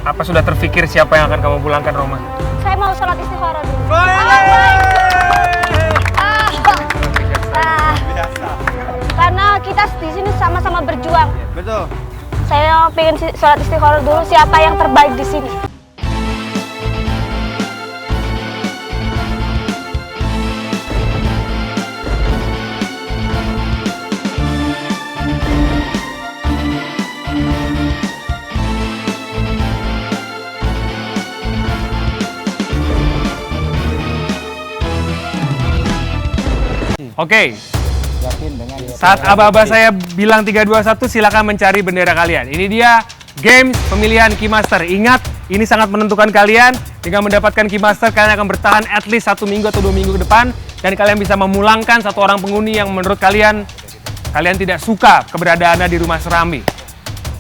Apa sudah terfikir siapa yang akan kamu pulangkan, Roma? Saya mau sholat istikharah dulu. Karena kita di sini sama-sama berjuang. Betul. Saya pengen sholat istikharah dulu siapa yang terbaik di sini. Oke. Saat aba-aba saya bilang 3, 2, 1, silakan mencari bendera kalian. Ini dia games pemilihan Keymaster. Ingat, ini sangat menentukan kalian. Dengan mendapatkan Keymaster, kalian akan bertahan at least 1 minggu atau 2 minggu ke depan. Dan kalian bisa memulangkan satu orang penghuni yang menurut kalian tidak suka keberadaannya di rumah Serambi.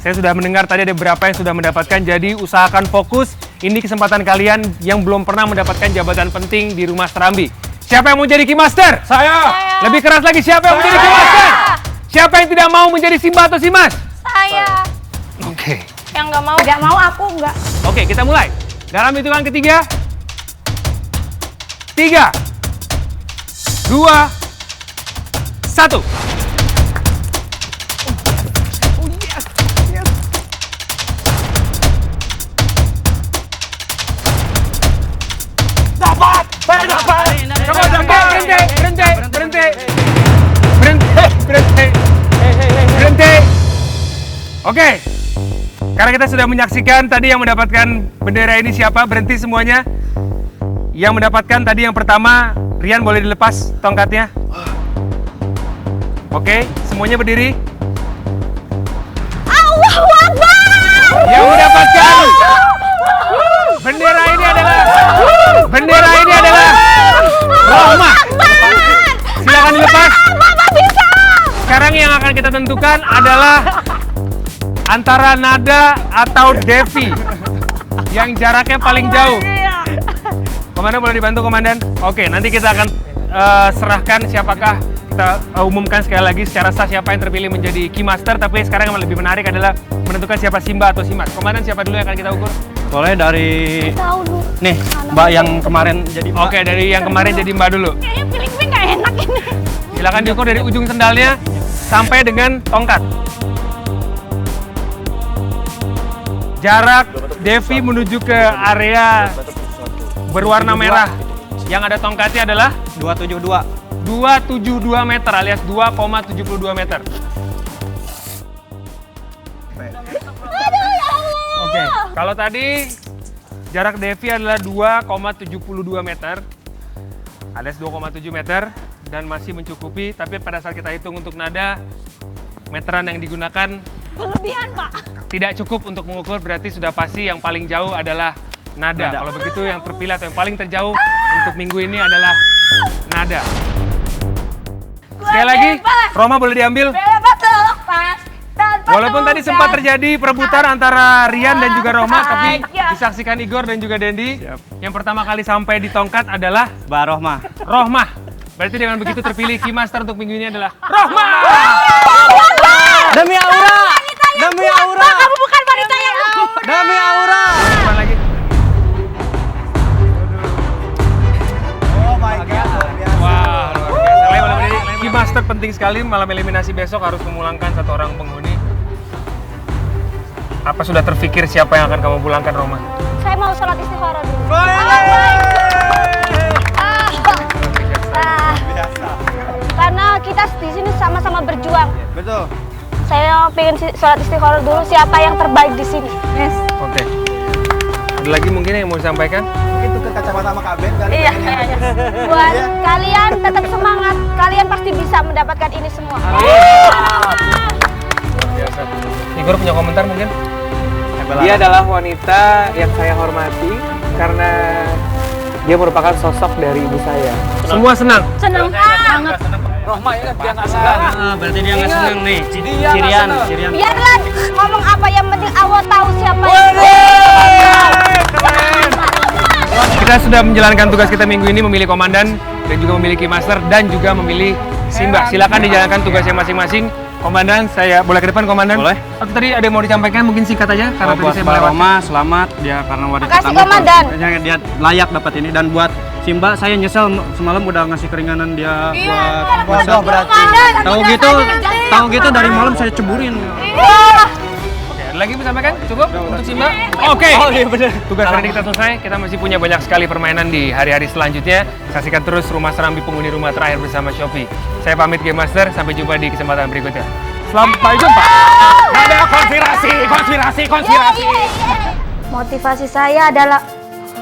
Saya sudah mendengar tadi ada beberapa yang sudah mendapatkan, jadi usahakan fokus. Ini kesempatan kalian yang belum pernah mendapatkan jabatan penting di rumah Serambi. Siapa yang mau jadi Keymaster? Saya. Lebih keras lagi, siapa yang mau jadi Keymaster? Siapa yang tidak mau menjadi Simba atau Simas? Saya. Oke. Yang nggak mau. Nggak mau, aku nggak. Oke, kita mulai. Dalam hitungan ketiga. 3, 2, 1. Dapat. Saya dapat. Coba berhenti. Oke. Karena kita sudah menyaksikan tadi yang mendapatkan bendera ini siapa, berhenti semuanya. Yang mendapatkan tadi yang pertama, Rian boleh dilepas tongkatnya. Oke, semuanya berdiri. Allahu Akbar. Yang mendapatkan bendera ini adalah Rohmah. Silakan dilepas. Bapak bisa. Sekarang yang akan kita tentukan adalah antara Nada atau Devi yang jaraknya paling jauh. Komandan boleh dibantu, Komandan? Oke, nanti kita akan serahkan siapakah, kita umumkan sekali lagi secara sah siapa yang terpilih menjadi Keymaster. Tapi sekarang yang lebih menarik adalah menentukan siapa Simba atau Simas. Komandan, siapa dulu yang akan kita ukur? Boleh dari Tahu lu. nih, Mbak yang kemarin jadi Mbak. Oke, dari yang kemarin jadi Mbak dulu. Kayaknya feeling gue nggak enak ini. Silakan diukur dari ujung sendalnya sampai dengan tongkat. Jarak Devi menuju ke area berwarna merah yang ada tongkatnya adalah 272. 272 meter alias 2,72 meter. Oke, kalau tadi jarak Devi adalah 2,72 meter alias 2,7 meter dan masih mencukupi, tapi pada saat kita hitung untuk Nada, meteran yang digunakan Kelebihan, Pak. tidak cukup untuk mengukur, berarti sudah pasti yang paling jauh adalah Nada. Kalau begitu yang terpilih atau yang paling terjauh untuk minggu ini adalah Nada. Sekali lagi, Roma boleh diambil. Walaupun tadi sempat terjadi perebutan antara Rian dan juga Roma, tapi disaksikan Igor dan juga Dendi. Yang pertama kali sampai di tongkat adalah Mbak Rohmah. Rohmah. Berarti dengan begitu terpilih Keymaster untuk minggu ini adalah Rohmah. Demi aura. Demi aura. Kamu bukan wanita yang Demi aura. Depan lagi. Oh my god. Wah, luar biasa. Malam ini Keymaster penting sekali. Malam eliminasi besok harus memulangkan satu orang penghuni. Apa sudah terfikir siapa yang akan kamu pulangkan, Roma? Saya mau sholat istikharah dulu. Karena kita di sini sama-sama berjuang. Betul. Saya pengen sholat istikharah dulu siapa yang terbaik di sini. Yes. Oke. Ada lagi mungkin yang mau disampaikan? Mungkin tuh ke kacamata sama Kabin kali. Iya. Buat kalian tetap semangat. Kalian pasti bisa mendapatkan ini semua. Biasa. Igor punya komentar mungkin? Dia adalah wanita yang saya hormati karena dia merupakan sosok dari ibu saya. Semua senang? Senang banget. Rohmah ya, dia nggak senang. Berarti dia nggak seneng nih. Dia Cirian. Biarlah ngomong apa, yang penting awal tahu siapa yang Kita sudah menjalankan tugas kita minggu ini, memilih komandan dan juga memilih Keymaster dan juga memilih Simba. Silakan dijalankan tugasnya masing-masing. Komandan, saya boleh ke depan, Komandan? Boleh. Atau tadi ada yang mau disampaikan, mungkin singkat aja, karena tadi Buat saya Mbak melewati. Roma, selamat dia karena wanita Makasih, tangguh. Komandan. Dia layak dapat ini. Dan buat Simba, saya nyesel semalam udah ngasih keringanan dia buat Bodoh berarti. Tahu gitu dari malam saya ceburin. Oke, ada lagi mau sampaikan? Cukup untuk Simba? Oke. Oh iya bener. Tugas hari ini kita selesai. Kita masih punya banyak sekali permainan di hari-hari selanjutnya. Saksikan terus Rumah Serambi Penghuni Rumah Terakhir bersama Shopee. Saya pamit Game Master. Sampai jumpa di kesempatan berikutnya. Sampai jumpa. Ada konspirasi. Motivasi saya adalah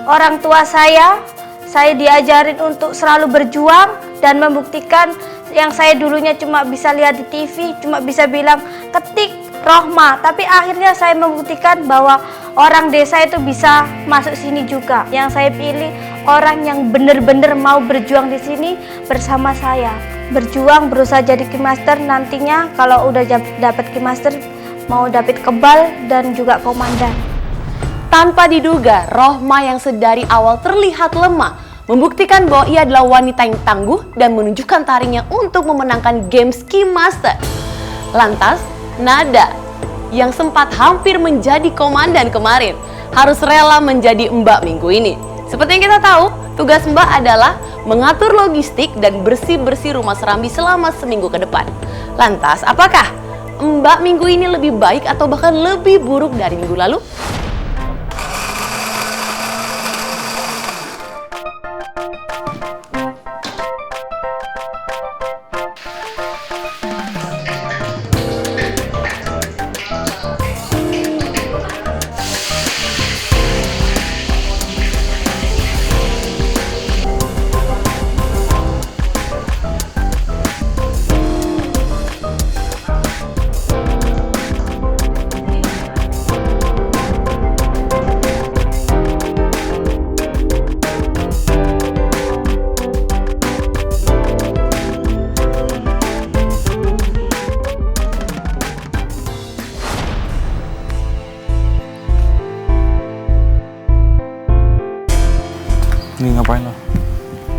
orang tua saya. Saya diajarin untuk selalu berjuang dan membuktikan yang saya dulunya cuma bisa lihat di TV, cuma bisa bilang ketik Rohma, tapi akhirnya saya membuktikan bahwa orang desa itu bisa masuk sini juga. Yang saya pilih orang yang benar-benar mau berjuang di sini bersama saya. Berjuang, berusaha jadi Keymaster, nantinya kalau udah dapat Keymaster mau dapat kebal dan juga komandan. Tanpa diduga, Rohma yang sedari awal terlihat lemah membuktikan bahwa ia adalah wanita yang tangguh dan menunjukkan taringnya untuk memenangkan games Keymaster. Lantas, Nada yang sempat hampir menjadi komandan kemarin harus rela menjadi Mbak minggu ini. Seperti yang kita tahu, tugas Mbak adalah mengatur logistik dan bersih-bersih rumah serambi selama seminggu ke depan. Lantas, apakah Mbak minggu ini lebih baik atau bahkan lebih buruk dari minggu lalu? Ini ngapain lo?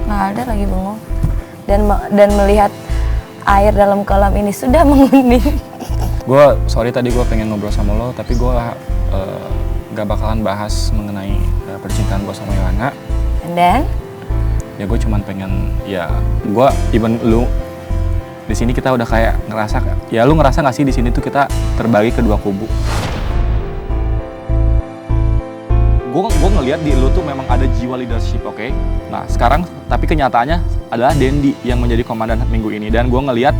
Nggak ada, lagi bengong. Dan melihat air dalam kolam ini sudah menguning. Sorry tadi gue pengen ngobrol sama lo, tapi gue gak bakalan bahas mengenai percintaan gue sama Yohana. And then? Ya gue cuman pengen, gue even lu di sini kita udah kayak ngerasa, ya lu ngerasa gak sih di sini tuh kita terbagi ke dua kubu? Gue ngelihat di lu tuh memang ada jiwa leadership, oke? Nah sekarang, tapi kenyataannya adalah Dendi yang menjadi komandan minggu ini, dan gue ngelihat,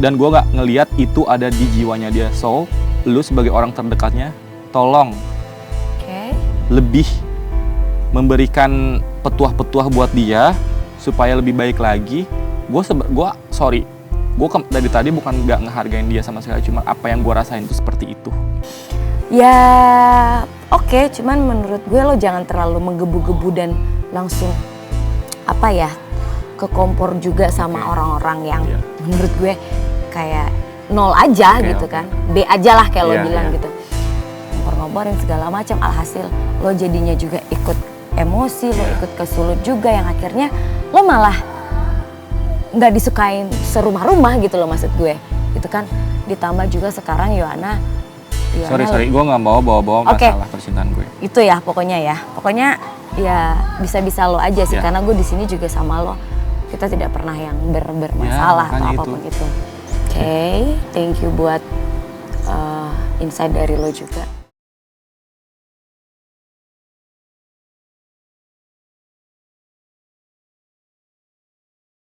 dan gue gak ngelihat itu ada di jiwanya dia. So, lu sebagai orang terdekatnya, tolong lebih memberikan petuah-petuah buat dia supaya lebih baik lagi. Gue dari tadi bukan gak ngehargain dia sama sekali, cuma apa yang gue rasain itu seperti itu. Ya oke, cuman menurut gue lo jangan terlalu menggebu-gebu dan langsung ke kompor juga sama orang-orang yang menurut gue kayak nol aja gitu kan. B aja lah kayak lo bilang gitu. Ngompor-ngomporin segala macam, alhasil lo jadinya juga ikut emosi, lo ikut kesulut juga yang akhirnya lo malah nggak disukain serumah-rumah gitu lo, maksud gue. Itu kan ditambah juga sekarang Yohana Sorry, gue nggak mau bawa-bawa masalah percintaan gue. Itu ya pokoknya ya bisa-bisa lo aja sih, karena gue di sini juga sama lo, kita tidak pernah yang bermasalah atau apapun itu. Oke, thank you buat insight dari lo juga.